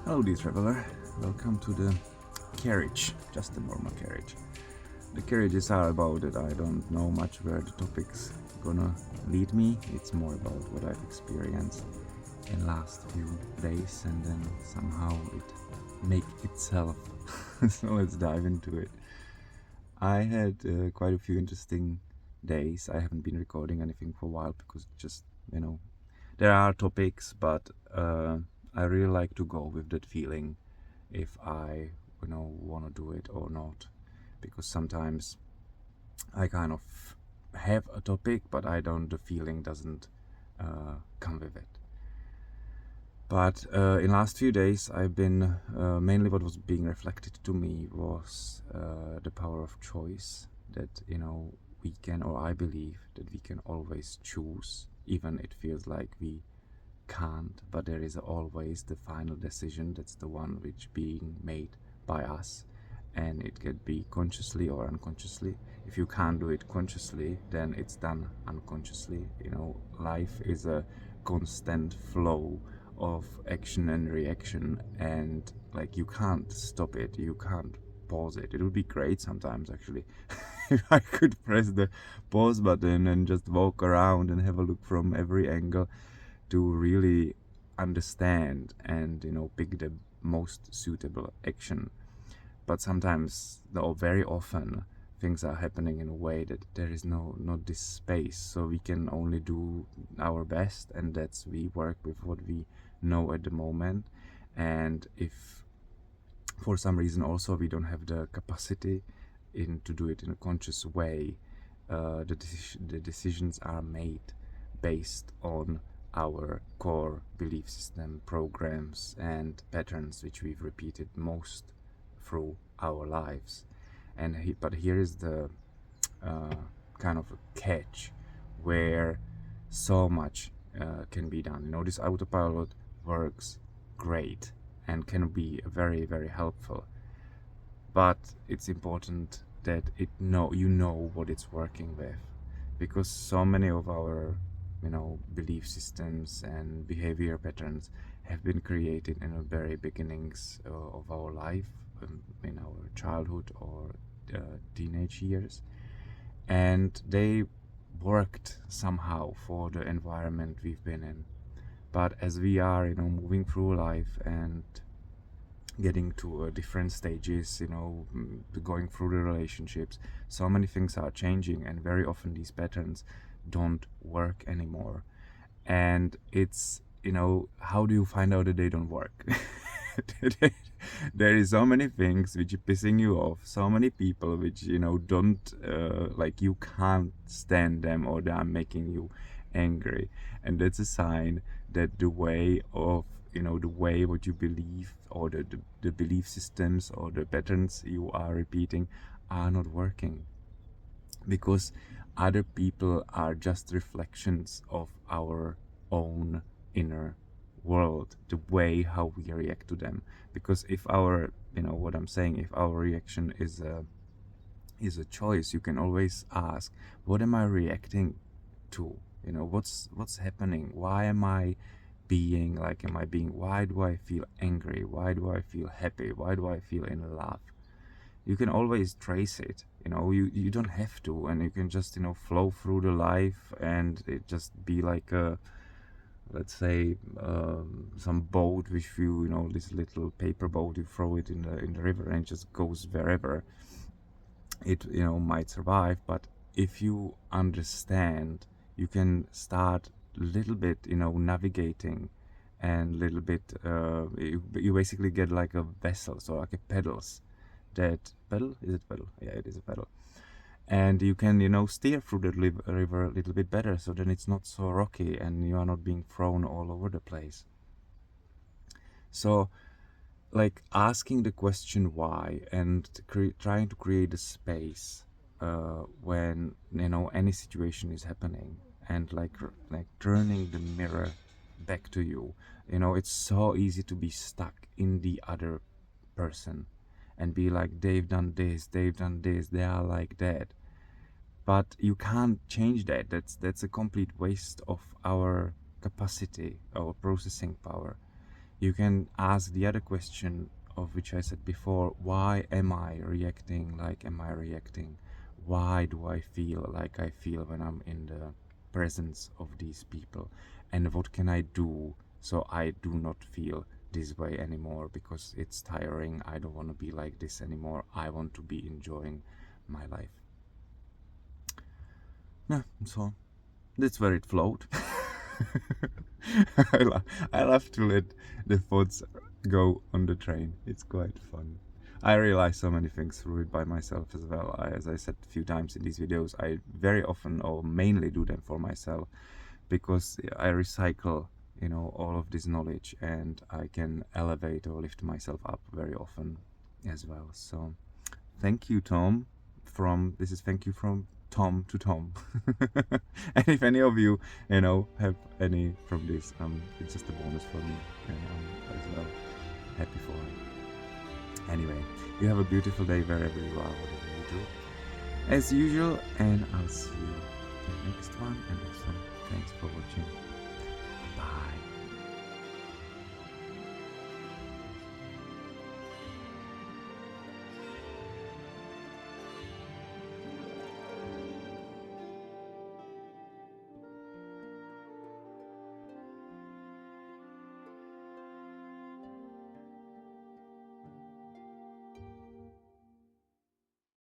Hello, dear traveler. Welcome to the carriage, just a normal carriage. The carriages are about it. I don't know much where the topic's gonna lead me. It's more about what I've experienced in last few days, and then somehow it make itself. So let's dive into it. I had quite a few interesting days. I haven't been recording anything for a while because just there are topics, but I really like to go with that feeling if I want to do it or not, because sometimes I kind of have a topic but I don't, the feeling doesn't come with it. But in last few days I've been mainly what was being reflected to me was the power of choice, that we can, or I believe that we can always choose, even it feels like we can't, but there is always the final decision. That's the one which being made by us, and it could be consciously or unconsciously. If you can't do it consciously, then it's done unconsciously. Life is a constant flow of action and reaction, and like you can't stop it, you can't pause it. It would be great sometimes actually if I could press the pause button and just walk around and have a look from every angle to really understand and pick the most suitable action. But sometimes, or very often, things are happening in a way that there is not this space, so we can only do our best, and that's we work with what we know at the moment. And if for some reason also we don't have the capacity to do it in a conscious way, the decisions are made based on our core belief system, programs and patterns which we've repeated most through our lives. But here is the uh, kind of a catch where so much can be done. This autopilot works great and can be very, very helpful, but it's important that you know what it's working with, because so many of our belief systems and behavior patterns have been created in the very beginnings of our life, in our childhood or teenage years, and they worked somehow for the environment we've been in. But as we are moving through life and getting to different stages, going through the relationships, so many things are changing, and very often these patterns don't work anymore. And it's how do you find out that they don't work? There is so many things which are pissing you off, so many people which don't like, you can't stand them, or they are making you angry, and that's a sign that the way of the way what you believe, or the belief systems or the patterns you are repeating are not working, because other people are just reflections of our own inner world, the way how we react to them. Because if our what I'm saying, if our reaction is a choice, you can always ask, what am I reacting to? What's happening? Why am I being like, why do I feel angry? Why do I feel happy? Why do I feel in love? You can always trace it. You don't have to, and you can just flow through the life, and it just be like a, let's say, some boat which this little paper boat, you throw it in the river and it just goes wherever. It might survive, but if you understand, you can start a little bit navigating, and little bit you basically get like a vessel, so like a pedals, that pedal, is it pedal? Yeah, it is a pedal. And you can steer through the river a little bit better, so then it's not so rocky and you are not being thrown all over the place. So, like, asking the question why, and trying to create a space when any situation is happening, and like turning the mirror back to you. It's so easy to be stuck in the other person and be like, they've done this, they are like that. But you can't change that. That's a complete waste of our capacity, our processing power. You can ask the other question of which I said before, why am I reacting like am I reacting? Why do I feel like I feel when I'm in the presence of these people? And what can I do so I do not feel this way anymore, because it's tiring. I don't want to be like this anymore. I want to be enjoying my life. Yeah, so that's where it flowed. I love to let the thoughts go on the train. It's quite fun. I realize so many things through it by myself as well. As I said a few times in these videos, I very often or mainly do them for myself, because I recycle, all of this knowledge, and I can elevate or lift myself up very often as well. So thank you, Tom. This is thank you from Tom to Tom. And if any of you, have any from this, it's just a bonus for me, and as well happy for it. Anyway, you have a beautiful day wherever you are, whatever you do, as usual, and I'll see you in the next one. And also, thanks for watching.